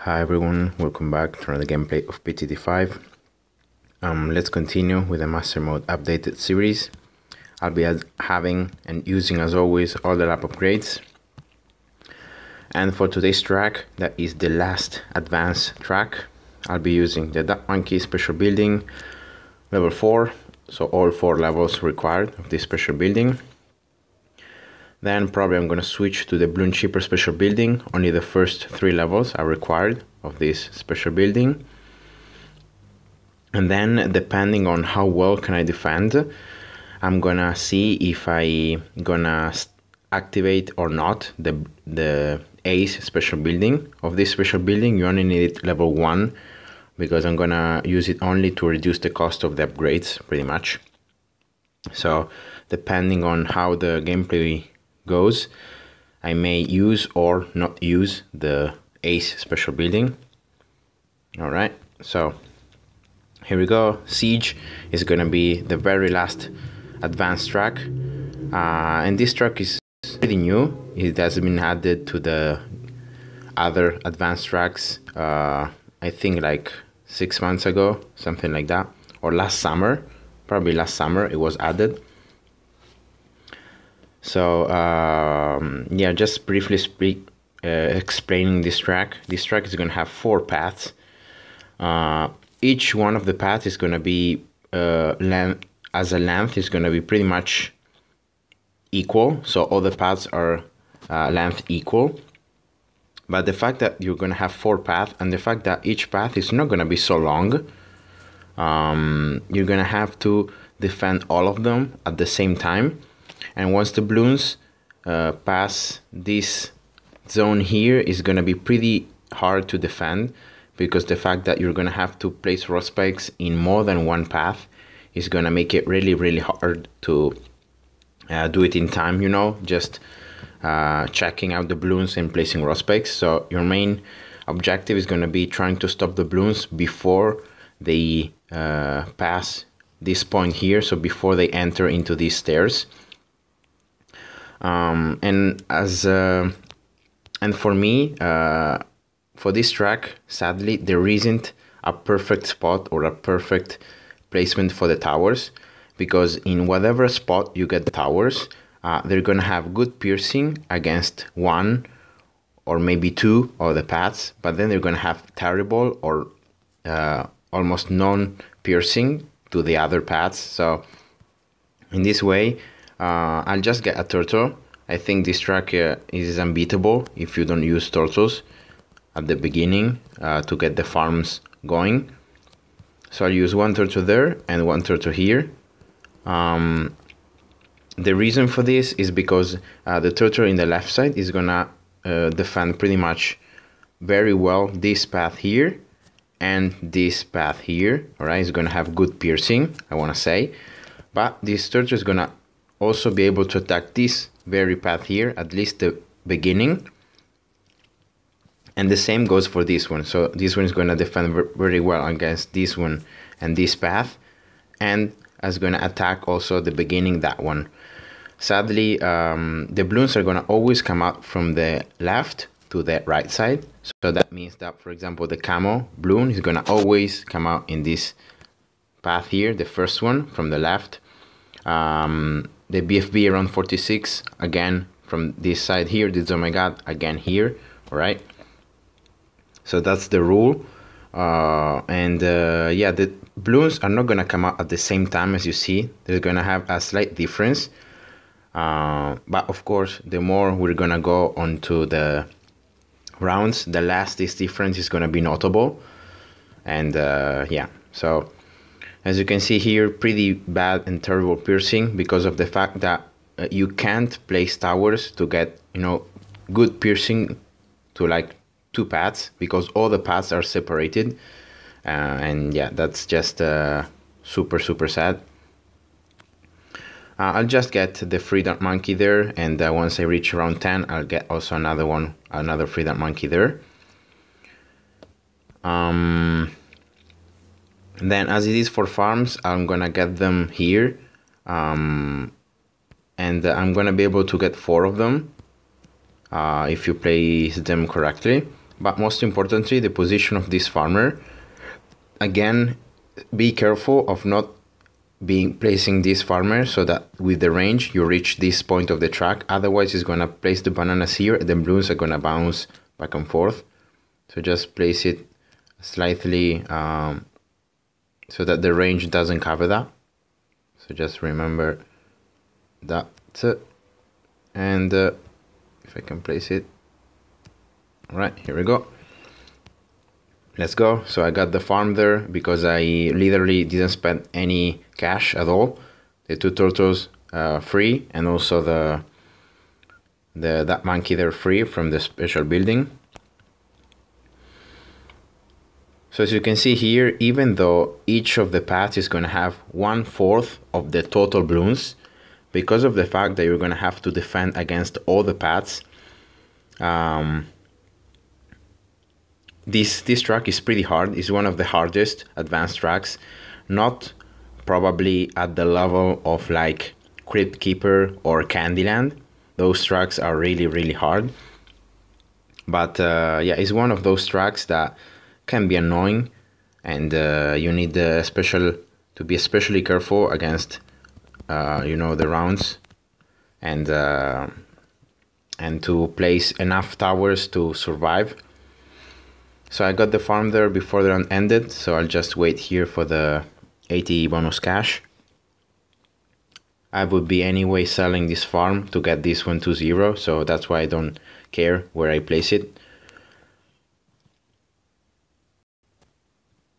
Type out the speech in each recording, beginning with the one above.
Hi everyone, welcome back to another gameplay of BTD5. Let's continue with the Master Mode updated series. I'll be having and using as always all the lap upgrades. And for today's track, that is the last advanced track, I'll be using the Duck Monkey special building level 4, so all 4 levels required of this special building. Then probably I'm going to switch to the Balloon Chipper special building. Only the first 3 levels are required of this special building. And then depending on how well can I defend, I'm gonna see if I gonna activate or not the Ace special building. Of this special building, you only need it level 1 because I'm gonna use it only to reduce the cost of the upgrades pretty much. So depending on how the gameplay goes, I may use or not use the Ace special building. Alright, so here we go. Siege is gonna be the very last advanced track, and this track is pretty new. It has been added to the other advanced tracks, I think like 6 months ago, something like that, or last summer, probably last summer it was added. So yeah, just briefly explaining this track. This track is going to have 4 paths. Each one of the paths is going to be length is going to be pretty much equal. So all the paths are length equal. But the fact that you're going to have 4 paths, and the fact that each path is not going to be so long, you're going to have to defend all of them at the same time. And once the balloons pass this zone here, is going to be pretty hard to defend, because the fact that you're going to have to place rock spikes in more than one path is going to make it really hard to do it in time, you know, just checking out the balloons and placing rock spikes. So your main objective is going to be trying to stop the balloons before they pass this point here, so before they enter into these stairs. And for me, for this track, sadly, there isn't a perfect spot or a perfect placement for the towers, because in whatever spot you get the towers, they're gonna have good piercing against 1 or maybe 2 of the paths, but then they're gonna have terrible or almost non-piercing to the other paths. So in this way, I'll just get a turtle. I think this track is unbeatable if you don't use turtles at the beginning to get the farms going. So I'll use 1 turtle there and 1 turtle here. The reason for this is because the turtle in the left side is gonna defend pretty much very well this path here and this path here. Alright, it's gonna have good piercing, I wanna say. But this turtle is gonna also be able to attack this very path here, at least the beginning. And the same goes for this one. So this one is going to defend very well against this one and this path, and is going to attack also the beginning, that one. Sadly, the balloons are going to always come out from the left to the right side. So that means that, for example, the camo balloon is going to always come out in this path here, the first one from the left. The BFB around 46, again from this side here, this, oh my god, again here, alright? So that's the rule. Yeah, the balloons are not gonna come out at the same time, as you see. They're gonna have a slight difference. But of course, the more we're gonna go onto the rounds, the less this difference is gonna be notable. And yeah, so as you can see here, pretty bad and terrible piercing, because of the fact that you can't place towers to get, you know, good piercing to like 2 paths, because all the paths are separated. And yeah, that's just super sad. I'll just get the free dart monkey there, and once I reach around 10, I'll get also another free dart monkey there. Then, as it is for farms, I'm gonna get them here, and I'm gonna be able to get 4 of them if you place them correctly. But most importantly, the position of this farmer. Again, be careful of not placing this farmer so that with the range you reach this point of the track. Otherwise, it's gonna place the bananas here and the balloons are gonna bounce back and forth. So just place it slightly so that the range doesn't cover that. So just remember that. And if I can place it. All right, here we go. Let's go. So I got the farm there because I literally didn't spend any cash at all. The 2 turtles free, and also that monkey there free from the special building. So as you can see here, even though each of the paths is going to have 1/4 of the total balloons, because of the fact that you're going to have to defend against all the paths, this track is pretty hard. It's one of the hardest advanced tracks, not probably at the level of like Crypt Keeper or Candyland. Those tracks are really hard, but yeah, it's one of those tracks that can be annoying, and you need to be especially careful against the rounds, and to place enough towers to survive. So I got the farm there before the round ended, so I'll just wait here for the 80 bonus cash. I would be anyway selling this farm to get this one to 0, so that's why I don't care where I place it.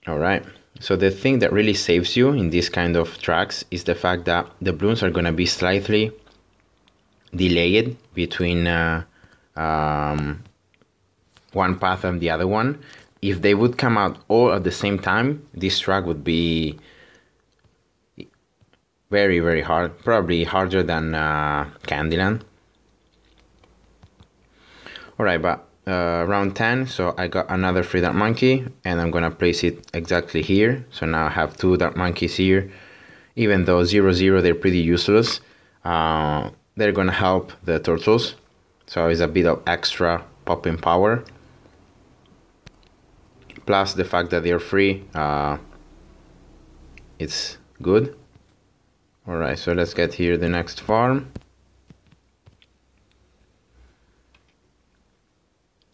Alright, so the thing that really saves you in this kind of tracks is the fact that the balloons are gonna be slightly delayed between one path and the other one. If they would come out all at the same time, this track would be very hard, probably harder than Candyland. Alright, but round 10, so I got another free dark monkey, and I'm gonna place it exactly here. So now I have 2 dark monkeys here. Even though 0/0 they're pretty useless, they're gonna help the turtles, so it's a bit of extra popping power, plus the fact that they're free. It's good. Alright, so let's get here the next farm.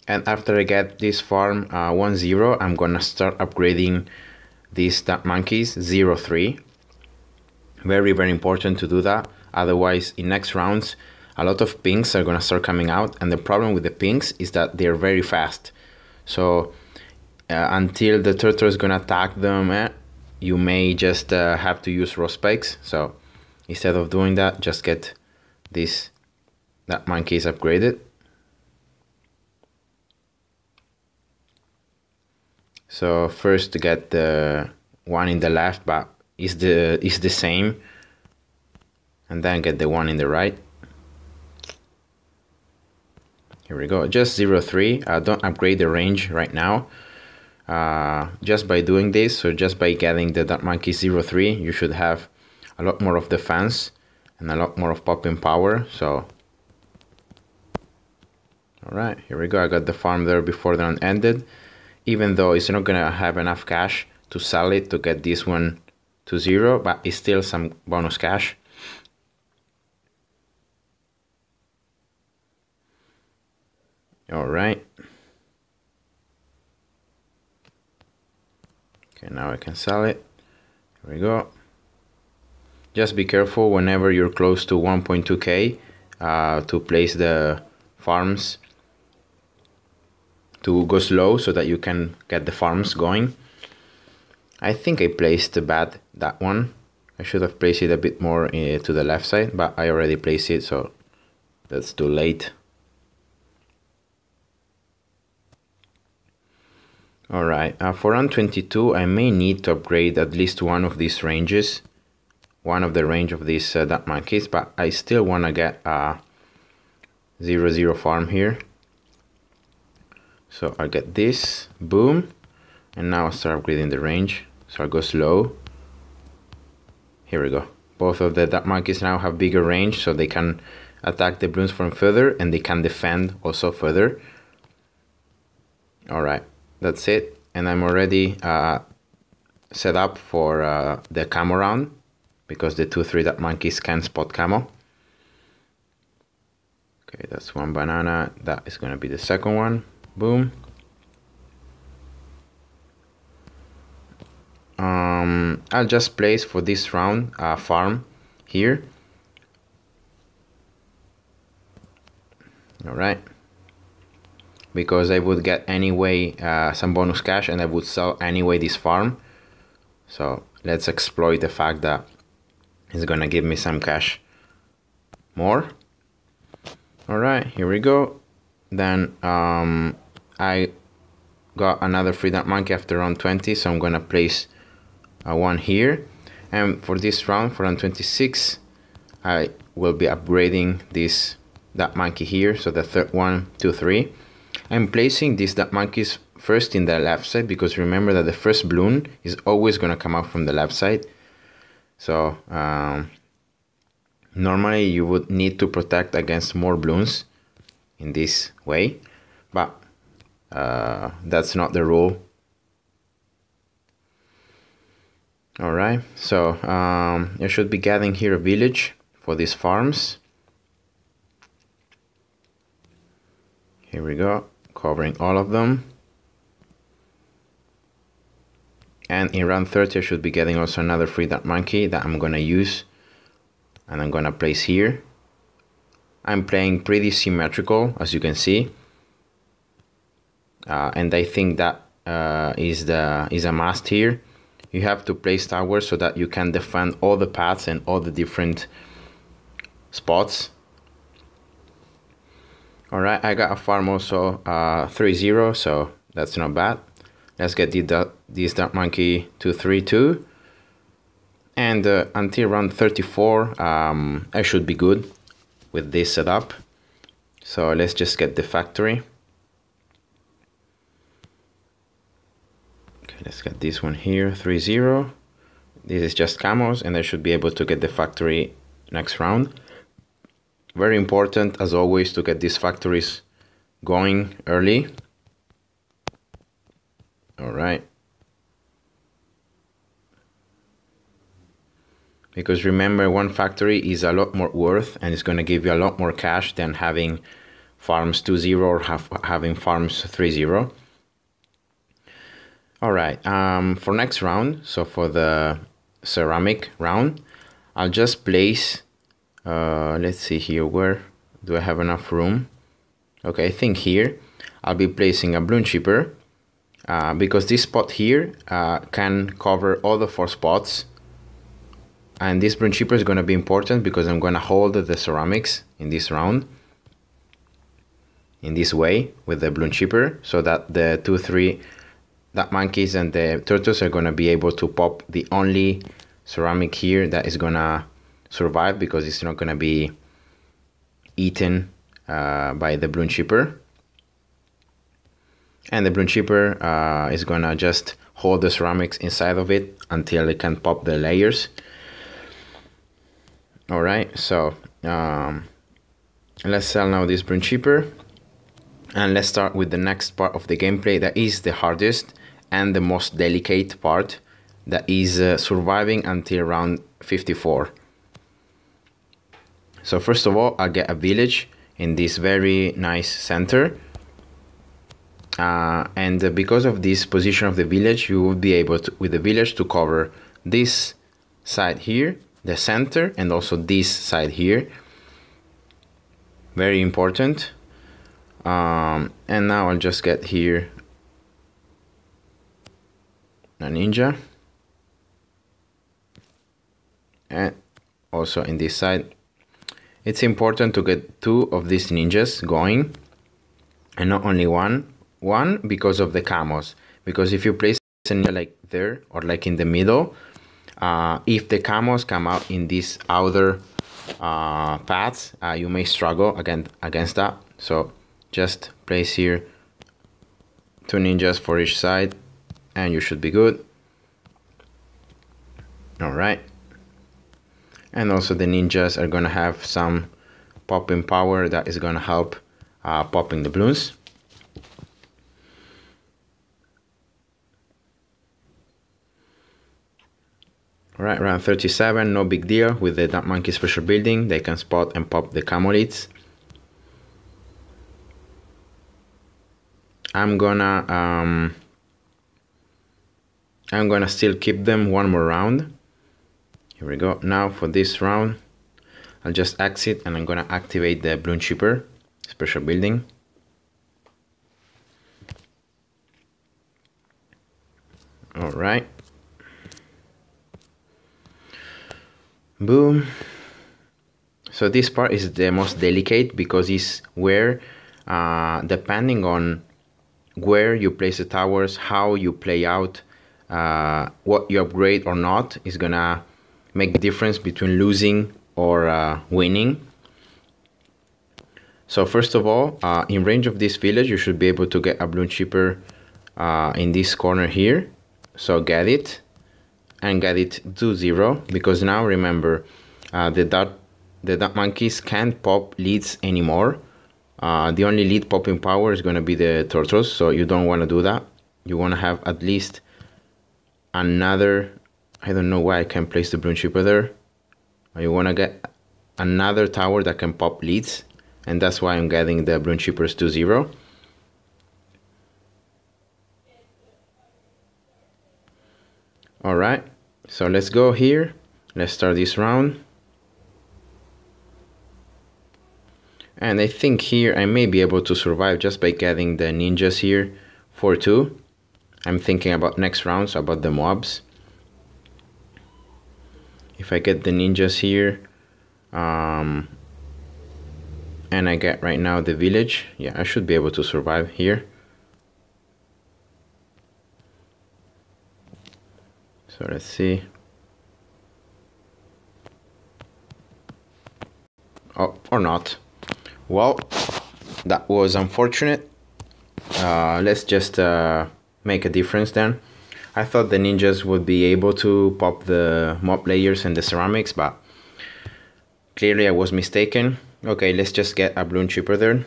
And after I get this farm 1/0, I'm gonna start upgrading these dark monkeys 0/3. Very important to do that. Otherwise, in next rounds, a lot of pinks are gonna start coming out, and the problem with the pinks is that they're very fast. So until the turtle is gonna attack them, you may just have to use raw spikes. So instead of doing that, just get that monkey is upgraded. So first to get the one in the left, but is the same, and then get the one in the right. Here we go, just 0/3. Don't upgrade the range right now. Just by doing this, so just by getting the dark monkey 0/3, you should have a lot more of defense and a lot more of popping power. So alright, here we go. I got the farm there before the round ended, even though it's not gonna have enough cash to sell it to get this one to 0, but it's still some bonus cash. Alright. Okay, now I can sell it. Here we go. Just be careful whenever you're close to 1.2k to place the farms, to go slow so that you can get the farms going. I think I placed bad that one. I should have placed it a bit more to the left side, but I already placed it, so that's too late. Alright, for round 22 I may need to upgrade at least one of these ranges, one of the range of these dark monkeys, but I still want to get a 0/0 farm here. So I get this, boom, and now I start upgrading the range. So I go slow. Here we go. Both of the dark monkeys now have bigger range, so they can attack the balloons from further, and they can defend also further. All right, that's it, and I'm already set up for the camo round, because the 2-3 that monkeys can spot camo. Okay, that's one banana. That is gonna be the second one. Boom. I'll just place for this round farm here. All right, because I would get anyway some bonus cash, and I would sell anyway this farm. So let's exploit the fact that it's gonna give me some cash more. All right, here we go. Then I got another free dart monkey after round 20, so I'm gonna place one here. And for this round, for round 26, I will be upgrading this dart monkey here. So the third 1, 2, 3. I'm placing these dart monkeys first in the left side, because remember that the first balloon is always gonna come out from the left side. So normally you would need to protect against more balloons in this way, but that's not the rule. All right, so you should be getting here a village for these farms. Here we go, covering all of them. And in round 30 I should be getting also another free dart monkey that I'm gonna use, and I'm gonna place here. I'm playing pretty symmetrical, as you can see, and I think that is a must here. You have to place towers so that you can defend all the paths and all the different spots. All right, I got a farm also 3-0, so that's not bad. Let's get this dart monkey to 3-2, and until round 34 I should be good with this setup. So let's just get the factory. Okay, let's get this one here, 3-0. This is just camos, and I should be able to get the factory next round. Very important, as always, to get these factories going early. All right. Because remember, one factory is a lot more worth, and it's going to give you a lot more cash than having farms 2-0 or having farms 3-0. All right, for next round, so for the ceramic round, I'll just place, let's see here, where do I have enough room? Okay, I think here I'll be placing a balloon chipper, because this spot here can cover all the 4 spots. And this balloon chipper is going to be important because I'm going to hold the ceramics in this round in this way with the balloon chipper, so that the 2-3 dart monkeys and the turtles are going to be able to pop the only ceramic here that is going to survive, because it's not going to be eaten by the balloon chipper. And the balloon chipper is going to just hold the ceramics inside of it until it can pop the layers. All right, so let's sell now this balloon chipper, and let's start with the next part of the gameplay that is the hardest and the most delicate part, that is surviving until round 54. So first of all, I'll get a village in this very nice center, and because of this position of the village, you will be able to, with the village, to cover this side here, the center, and also this side here. Very important. And now I'll just get here a ninja, and also in this side. It's important to get 2 of these ninjas going, and not only one because of the camos, because if you place a ninja like there or like in the middle, if the camos come out in these outer paths, you may struggle against that. So just place here 2 ninjas for each side, and you should be good. All right. And also the ninjas are gonna have some popping power that is gonna help popping the balloons. Alright, round 37, no big deal with the Dark Monkey special building. They can spot and pop the camelids. I'm gonna still keep them one more round. Here we go. Now for this round, I'll just exit and I'm gonna activate the Bloom Chipper special building. Alright. Boom. So this part is the most delicate because it's where, depending on where you place the towers, how you play out, what you upgrade or not, is gonna make the difference between losing or winning. So first of all, in range of this village, you should be able to get a Bloom Chipper in this corner here. So get it and get it to 0, because now remember, the Dark Monkeys can't pop leads anymore. The only lead popping power is going to be the turtles, so you don't want to do that. You want to have at least another, I don't know why I can't place the Bloom Chipper there. You want to get another tower that can pop leads, and that's why I'm getting the Bloom Chippers to 0. Alright, so let's go here. Let's start this round. And I think here I may be able to survive just by getting the ninjas here for 2. I'm thinking about next rounds, about the mobs. If I get the ninjas here, and I get right now the village, yeah, I should be able to survive here. So let's see. Oh, or not. Well, that was unfortunate. Let's just make a difference then. I thought the ninjas would be able to pop the mob layers and the ceramics, but clearly I was mistaken. Okay, let's just get a Bloom Chipper there.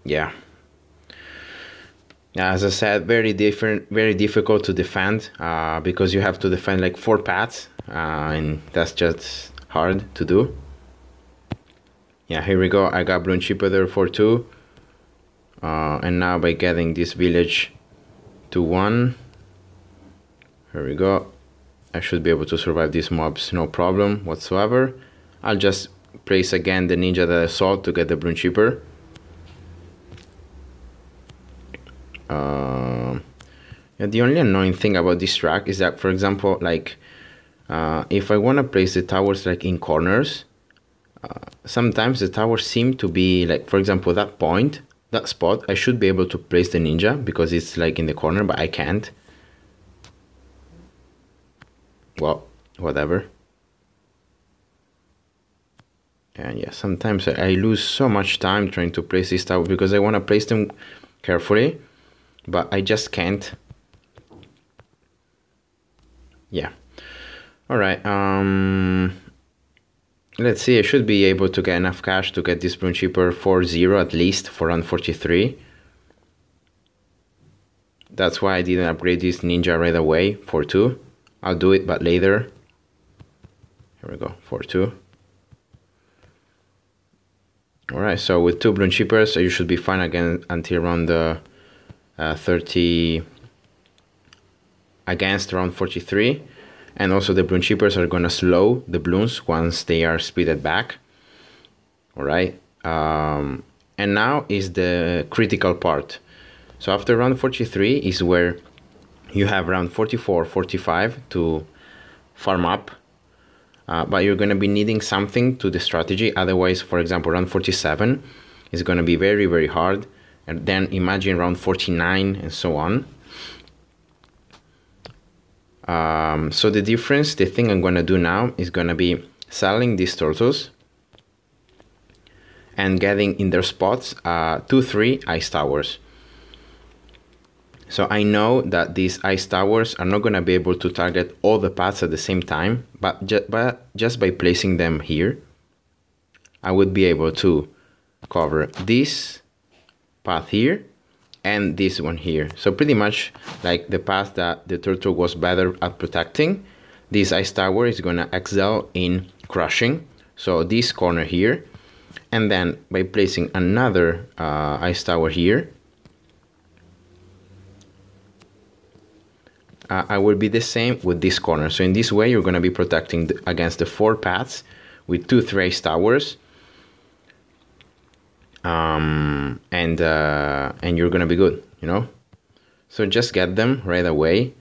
Yeah. As I said, very difficult to defend, because you have to defend like 4 paths, and that's just hard to do. Yeah, here we go. I got Bloom Chipper there for 2, and now by getting this village to 1, here we go. I should be able to survive these mobs, no problem whatsoever. I'll just place again the ninja that I saw to get the Bloom Chipper. Yeah, the only annoying thing about this track is that, for example, like if I want to place the towers like in corners, sometimes the towers seem to be like, for example, that point, that spot, I should be able to place the ninja because it's like in the corner, but I can't. Well, whatever. And yeah, sometimes I lose so much time trying to place this tower because I want to place them carefully, but I just can't. Yeah. All right. Let's see. I should be able to get enough cash to get this Bloom Chipper for 0 at least for round 43. That's why I didn't upgrade this ninja right away for 2. I'll do it, but later. Here we go, for 2. All right. So with 2 Bloom Chippers, you should be fine again until around the 30. Against round 43, and also the Bloom Chippers are gonna slow the blooms once they are speeded back. All right, and now is the critical part. So after round 43 is where you have round 44, 45 to farm up, but you're gonna be needing something to the strategy. Otherwise, for example, round 47 is gonna be very hard, and then imagine round 49 and so on. So the difference, the thing I'm going to do now is going to be selling these turtles and getting in their spots 2-3 ice towers. So I know that these ice towers are not going to be able to target all the paths at the same time, but just by placing them here, I would be able to cover this path here and this one here. So pretty much like the path that the turtle was better at protecting, this ice tower is gonna excel in crushing. So this corner here, and then by placing another ice tower here, I will be the same with this corner. So in this way, you're gonna be protecting against the 4 paths with 2 3 ice towers. And you're gonna be good, you know. So just get them right away,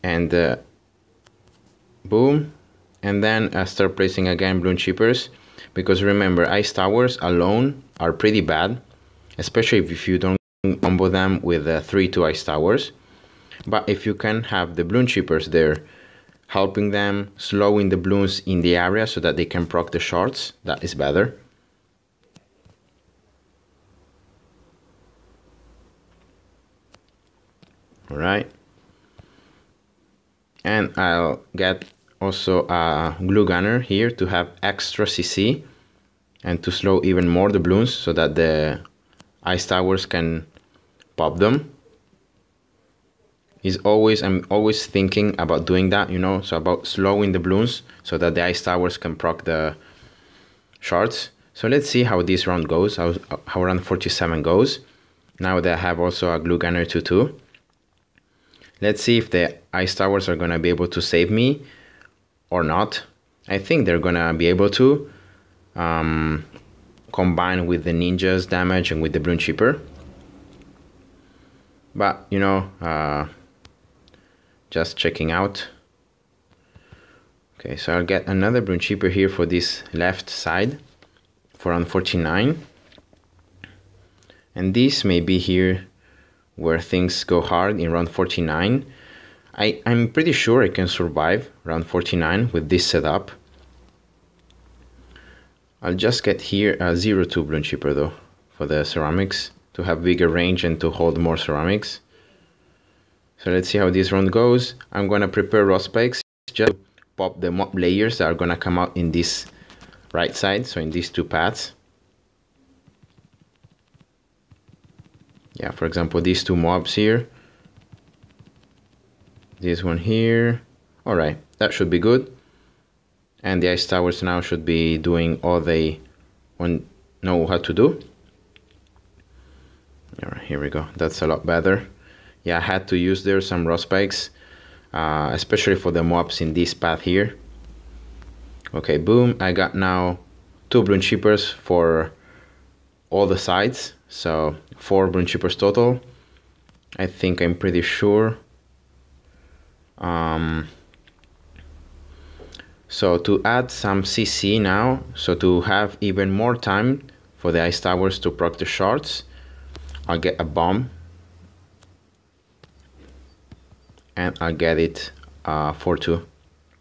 and boom, and then start placing again bloon chippers, because remember, ice towers alone are pretty bad, especially if you don't combo them with 3-2 ice towers. But if you can have the bloon chippers there helping them, slowing the bloons in the area so that they can proc the shards, that is better. Alright, and I'll get also a glue gunner here to have extra CC and to slow even more the bloons so that the ice towers can pop them. I'm always thinking about doing that, you know, so about slowing the bloons so that the ice towers can proc the shards. So let's see how this round goes, how round 47 goes, now that I have also a glue gunner 2-2. Let's see if the ice towers are gonna be able to save me or not. I think they're gonna be able to, combine with the ninja's damage and with the bloon chipper. But, you know, just checking out. Okay, so I'll get another bloon chipper here for this left side for round 49. And this may be here where things go hard in round 49. I'm pretty sure I can survive round 49 with this setup. I'll just get here a 0-2 bloon chipper though for the ceramics to have bigger range and to hold more ceramics. So let's see how this round goes. I'm gonna prepare raw spikes just to pop the mob layers that are gonna come out in this right side, so in these 2 paths. Yeah, for example, these 2 mobs here. This one here. Alright, that should be good. And the ice towers now should be doing all they know how to do. Alright, here we go. That's a lot better. Yeah, I had to use there some raw spikes, especially for the mobs in this path here. Okay, boom. I got now 2 bloon chippers for all the sides. So 4 bloon chippers total. I think I'm pretty sure. So to add some CC now, so to have even more time for the ice towers to proc the shards, I'll get a bomb. And I'll get it for 2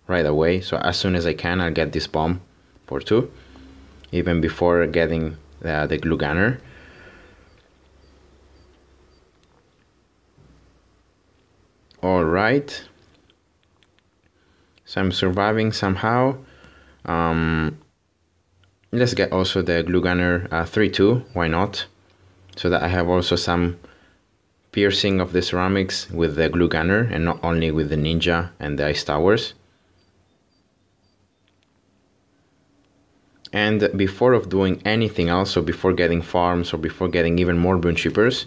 right away. So as soon as I can, I'll get this bomb for 2, even before getting the glue gunner. All right, so I'm surviving somehow. Let's get also the glue gunner 3-2, why not? So that I have also some piercing of the ceramics with the glue gunner and not only with the ninja and the ice towers. And before of doing anything else, so before getting farms or before getting even more bloon chippers,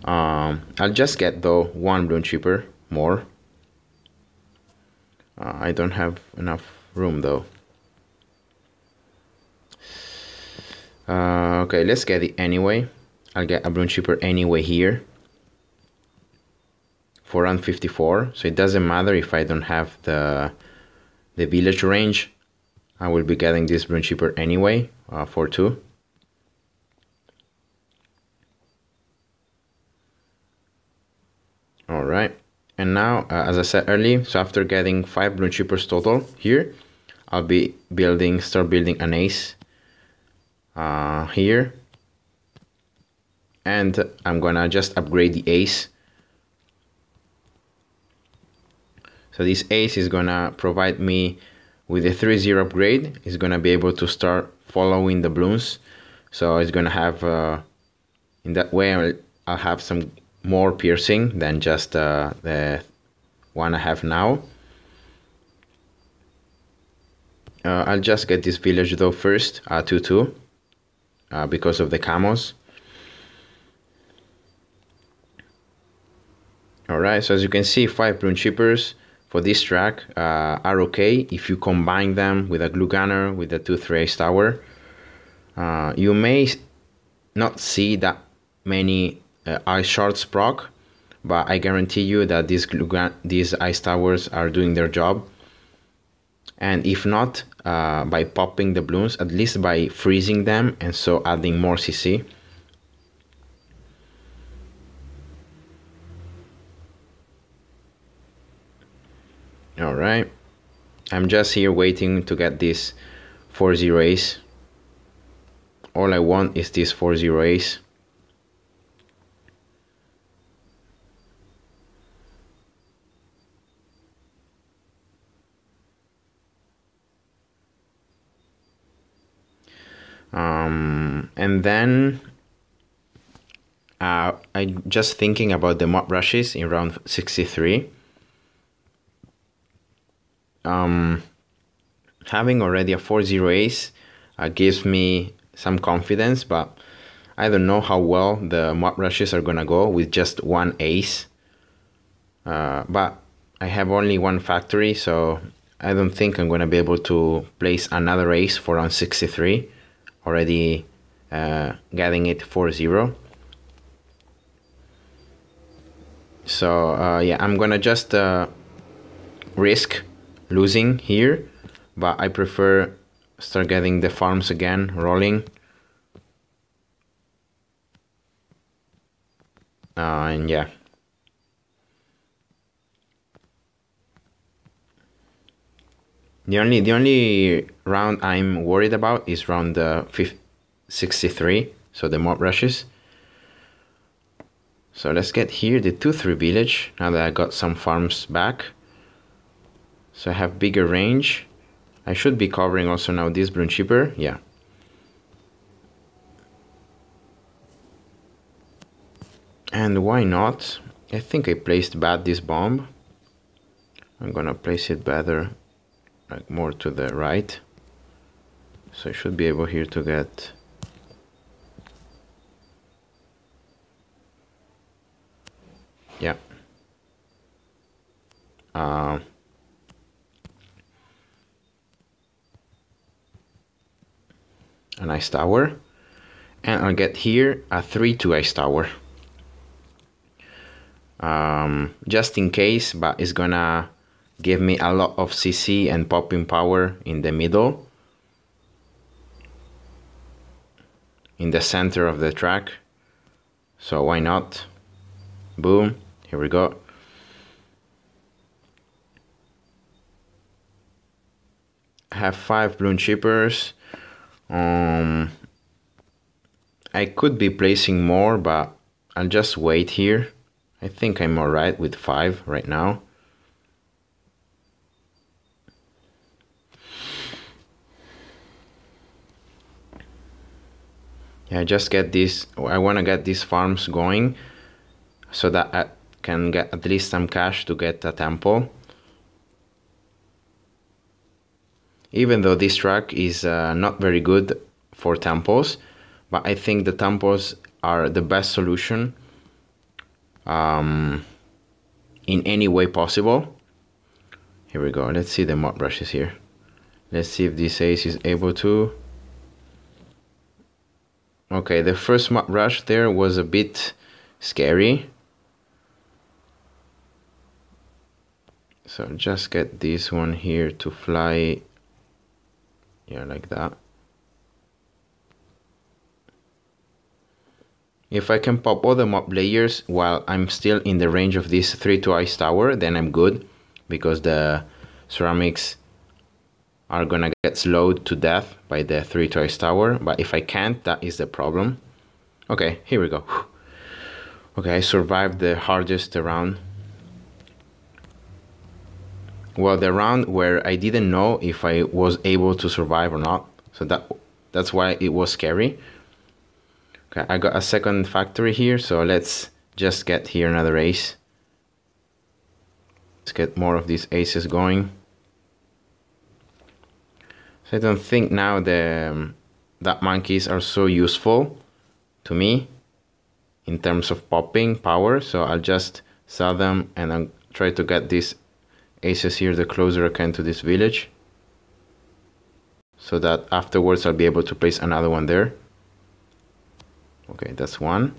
I'll just get though 1 bloon chipper more. I don't have enough room though. Okay, let's get it anyway. I'll get a bloon chipper anyway here for round 54. So it doesn't matter if I don't have the village range. I will be getting this bloon chipper anyway for 2. Alright, and now as I said earlier, so after getting 5 bloon chippers total here, I'll be start building an ace here, and I'm gonna just upgrade the ace. So this ace is gonna provide me with a 3-0 upgrade. It's gonna be able to start following the bloons, so it's gonna have In that way, I'll have some more piercing than just the one I have now. I'll just get this village though first, 2-2, because of the camos. Alright, so as you can see, 5 Bloom Chippers for this track are okay if you combine them with a Glue Gunner, with the 2-3 Ice Tower. You may not see that many Ice Shards proc, but I guarantee you that these Ice Towers are doing their job. And if not, by popping the blooms, at least by freezing them and so adding more CC. Alright, I'm just here waiting to get this 4-0 ace. All I want is this 4-0 ace. And then I'm just thinking about the mob rushes in round 63. Having already a 4-0 ace gives me some confidence, but I don't know how well the mob rushes are gonna go with just one ace. But I have only one factory, so I don't think I'm gonna be able to place another ace for round 63. Already getting it 4-0. So yeah, I'm gonna just risk losing here, but I prefer start getting the farms again rolling. And yeah, the only round I'm worried about is round 63, so the mob rushes. So let's get here the 2-3 village now that I got some farms back. So I have bigger range. I should be covering also now this Bloom Chipper, yeah. And why not? I think I placed bad this bomb. I'm gonna place it better, like more to the right. So I should be able here to get yeah. An Ice Tower, and I'll get here a 3-2 Ice Tower. Just in case, but it's gonna give me a lot of CC and popping power in the middle, in the center of the track. So why not? Boom, here we go. I have 5 Bloom Chippers. I could be placing more, but I'll just wait here. I think I'm alright with 5 right now. Yeah, just get this. I want to get these farms going so that I can get at least some cash to get a temple. Even though this track is not very good for temples, but I think the temples are the best solution in any way possible. Here we go. Let's see the mob brushes here. Let's see if this ace is able to. Okay, the first mob rush there was a bit scary. So just get this one here to fly. Yeah, like that. If I can pop all the mob layers while I'm still in the range of this 3-2 Ice Tower, then I'm good, because the ceramics are gonna get slowed to death by the 3-2 Ice Tower. But if I can't, that is the problem. Okay, here we go. Okay, I survived the hardest round. Well, the round where I didn't know if I was able to survive or not. So that's why it was scary. Okay, I got a second factory here, so let's just get here another ace. Let's get more of these aces going. So I don't think now that monkeys are so useful to me in terms of popping power, so I'll just sell them and I'll try to get these aces here the closer I can to this village, so that afterwards I'll be able to place another one there. Okay, that's one.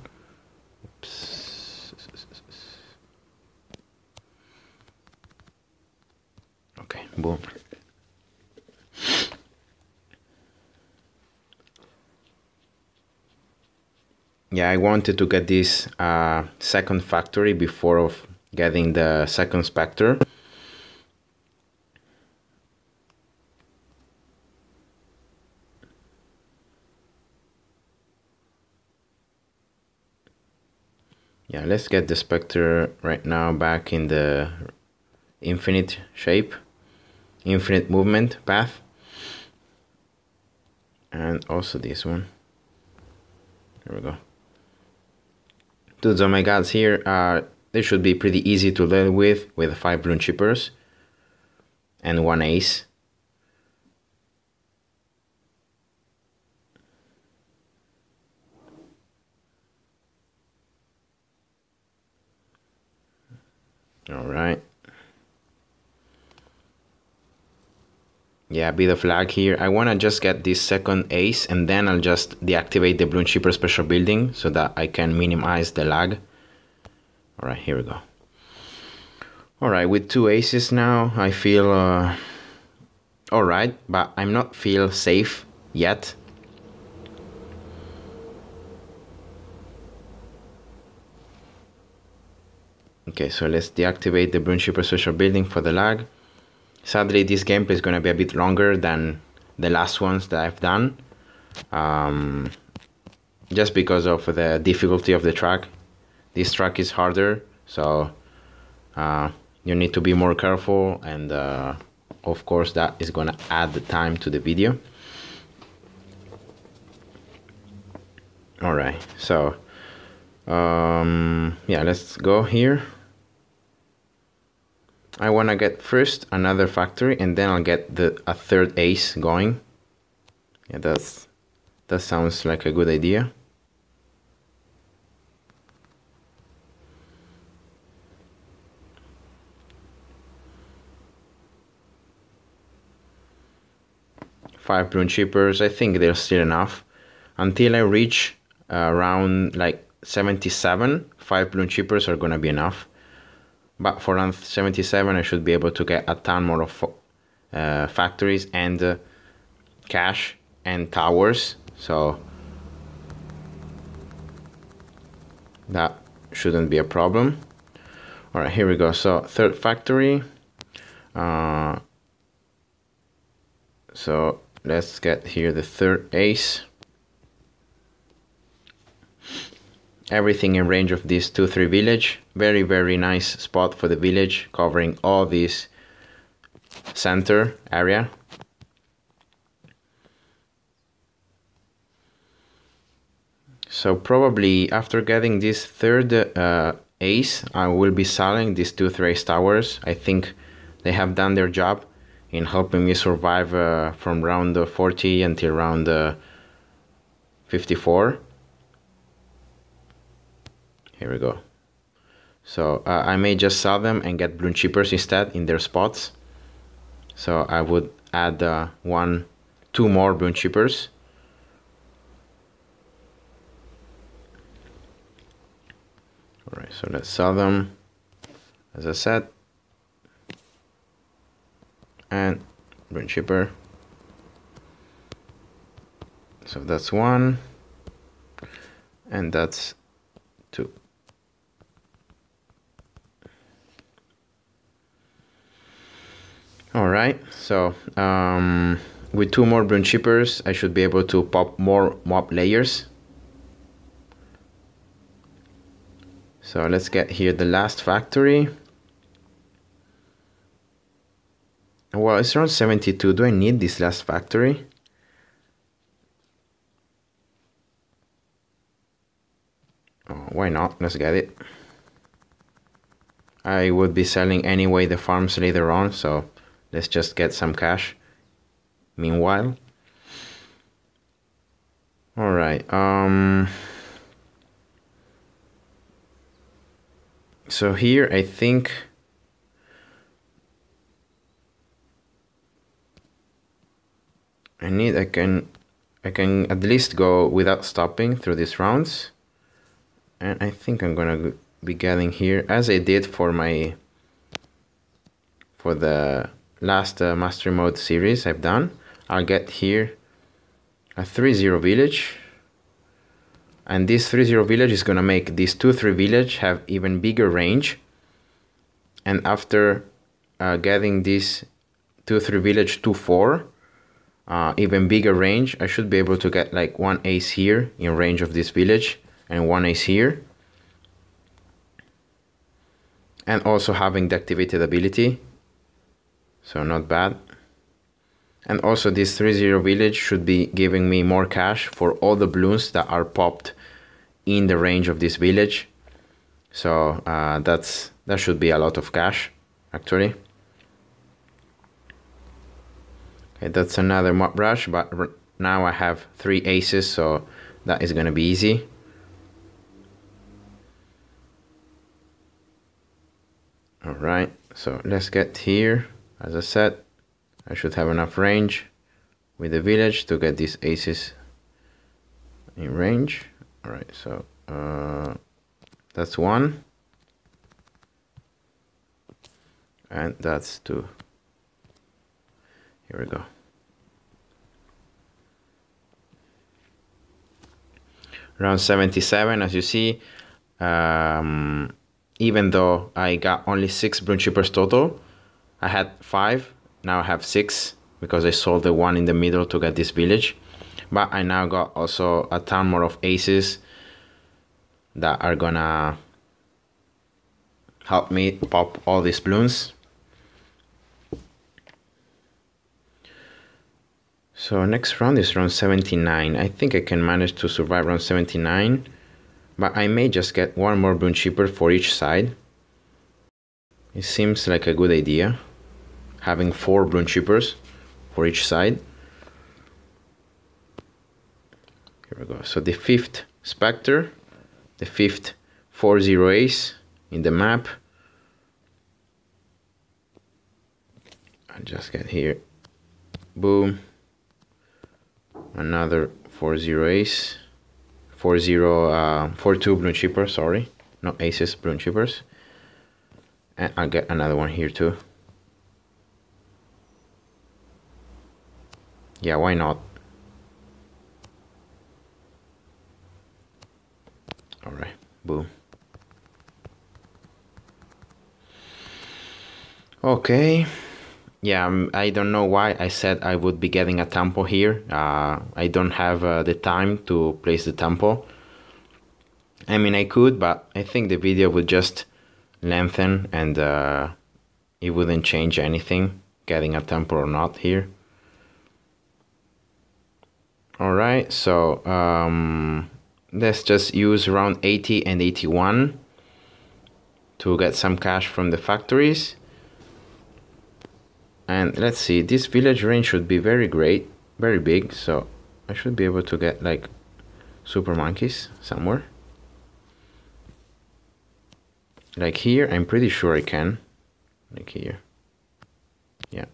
Oops. Okay, boom. Yeah, I wanted to get this second factory before of getting the second specter. Yeah, let's get the specter right now back in the infinite shape, infinite movement path, and also this one. There we go. Dudes, oh my gods, here they should be pretty easy to deal with 5 balloon chippers and 1 ace. All right. Yeah, a bit of lag here. I want to just get this second ace and then I'll just deactivate the balloon chipper special building so that I can minimize the lag. All right, here we go. All right, with 2 aces now, I feel all right, but I'm not feel safe yet. Okay, so let's deactivate the balloon chipper special building for the lag. Sadly, this gameplay is going to be a bit longer than the last ones that I've done, just because of the difficulty of the track. This track is harder, so you need to be more careful, and of course that is going to add the time to the video. Alright, so yeah, let's go here. I want to get first another factory and then I'll get a third ace going. Yeah, that sounds like a good idea. Five balloon chippers, I think they're still enough. Until I reach around like 77, 5 balloon chippers are gonna be enough. But for around 77, I should be able to get a ton more of factories and cash and towers. So that shouldn't be a problem. All right, here we go. So third factory. So let's get here the third ace. Everything in range of this 2-3 village. Very, very nice spot for the village, covering all this center area. So probably after getting this third ace, I will be selling these 2-3 ace towers. I think they have done their job in helping me survive from round 40 until round 54. Here we go. So I may just sell them and get balloon chippers instead in their spots. So I would add 2 more balloon chippers. All right, so let's sell them, as I said, and balloon chipper. So that's 1, and that's 2. All right, so with 2 more balloon chippers, I should be able to pop more mob layers. So let's get here the last factory. Well, it's around 72. Do I need this last factory? why not? Let's get it. I would be selling anyway the farms later on, so let's just get some cash meanwhile. All right. So here I think I can at least go without stopping through these rounds, and I think I'm gonna be getting here as I did for the last mastery mode series I've done. I'll get here a 3-0 village, and this 3-0 village is gonna make this 2-3 village have even bigger range, and after getting this 2-3 village 2-4 even bigger range, I should be able to get like 1 ace here in range of this village and 1 ace here, and also having the activated ability, so not bad. And also this 3-0 village should be giving me more cash for all the balloons that are popped in the range of this village, so that should be a lot of cash actually. Okay, that's another mob rush, but now I have 3 aces, so that is gonna be easy. All right, so let's get here. As I said, I should have enough range with the village to get these aces in range. All right, so that's 1, and that's 2. Here we go. Round 77, as you see, even though I got only 6 bloon chippers total, I had 5, now I have 6 because I sold the one in the middle to get this village. But I now got also a ton more of aces that are gonna help me pop all these balloons. So next round is round 79. I think I can manage to survive round 79, but I may just get 1 more bloon chipper for each side. It seems like a good idea, having 4 bloon chippers for each side. Here we go. So the 5th Spectre, the 5th 4-0 ace in the map. I'll just get here. Boom. Another 4-0 ace. 4-2 bloon chipper, sorry. Not aces, bloon chippers. And I'll get another one here too. Yeah, why not? Alright, boom. Okay. Yeah, I don't know why I said I would be getting a tempo here. I don't have the time to place the tempo. I mean, I could, but I think the video would just lengthen and it wouldn't change anything, getting a tempo or not here. Alright, so let's just use round 80 and 81 to get some cash from the factories. And let's see, this village range should be very great, very big, so I should be able to get like super monkeys somewhere. Like here, I'm pretty sure I can. Like here. Yeah.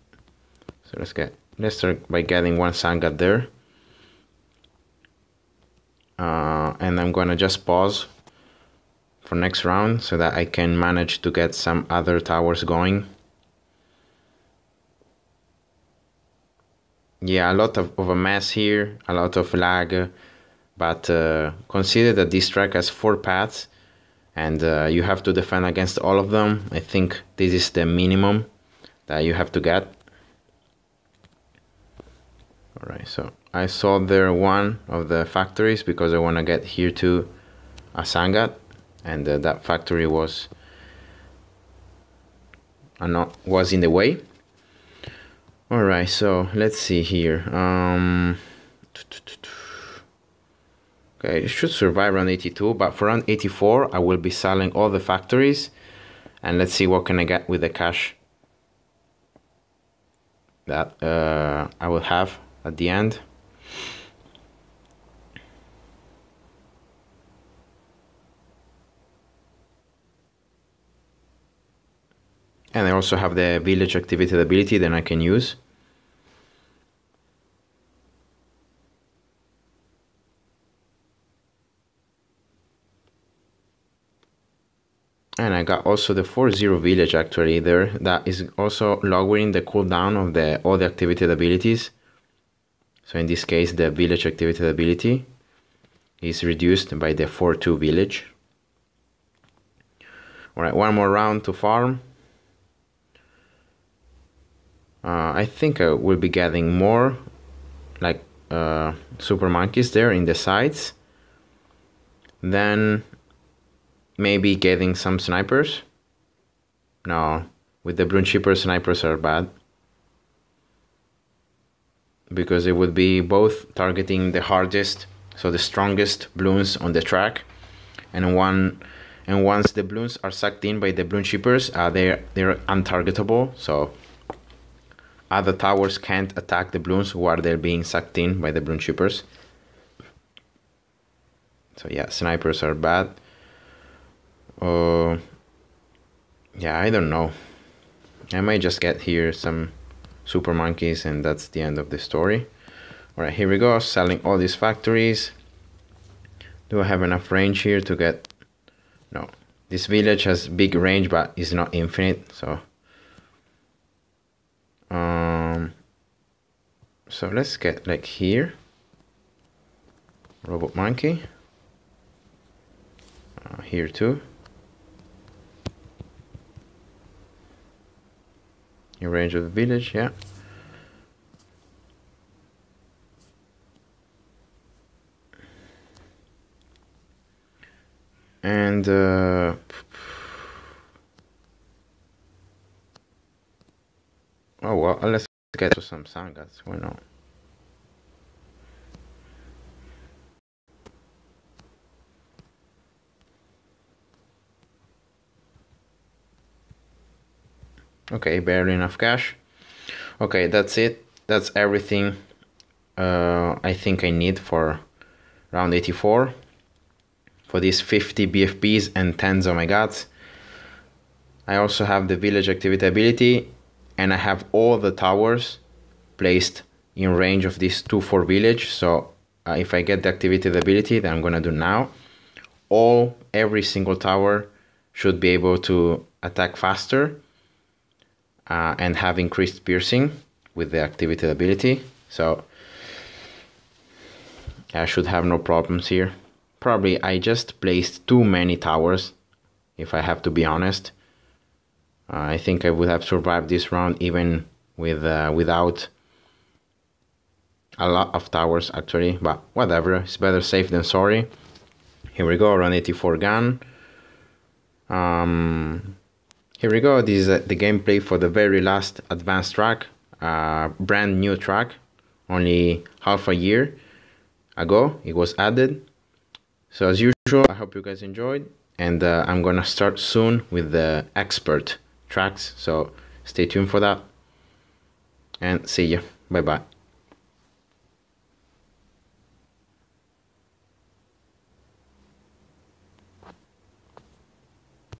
So let's start by getting 1 Sangat there. And I'm gonna just pause for next round so that I can manage to get some other towers going. Yeah, a lot of a mess here, a lot of lag, but consider that this track has 4 paths and you have to defend against all of them. I think this is the minimum that you have to get. Alright, so I sold there one of the factories because I want to get here to a Sangat, and that factory was in the way. Alright, so let's see here. Okay, it should survive round 82, but for round 84 I will be selling all the factories, and let's see what can I get with the cash that I will have at the end. And I also have the village activated ability that I can use. And I got also the 4-0 village actually there, that is also lowering the cooldown of all the activated abilities. So in this case the village activated ability is reduced by the 4-2 village. Alright, one more round to farm. I think I will be getting more like super monkeys there in the sides. Then maybe getting some snipers. No, with the bloon chipper, snipers are bad, because it would be both targeting the hardest, so the strongest bloons on the track, and once the bloons are sucked in by the bloon chippers, they're untargetable, so other towers can't attack the bloons while they're being sucked in by the bloon chippers. So yeah, snipers are bad. Yeah, I don't know. I might just get here some super monkeys and that's the end of the story. Alright, here we go, selling all these factories. Do I have enough range here to get... No. This village has big range but is not infinite, so... So let's get like here. Robot monkey. Here too. In range of the village, yeah. And oh well, let's get to some sangas. Why not? Okay, barely enough cash. Okay, that's it. That's everything I think I need for round 84. For these 50 BFBs and 10s, oh my god. I also have the village activity ability, and I have all the towers placed in range of this 2-4 village. So if I get the activated ability that I'm gonna do now, every single tower should be able to attack faster and have increased piercing with the activated ability. So I should have no problems here. Probably I just placed too many towers, if I have to be honest. I think I would have survived this round even with without a lot of towers actually, but whatever, it's better safe than sorry. Here we go, round 84 gun. Here we go, this is the gameplay for the very last advanced track, brand new track, only half a year ago it was added. So as usual, I hope you guys enjoyed, and I'm gonna start soon with the expert tracks, so stay tuned for that, and see you. Bye bye.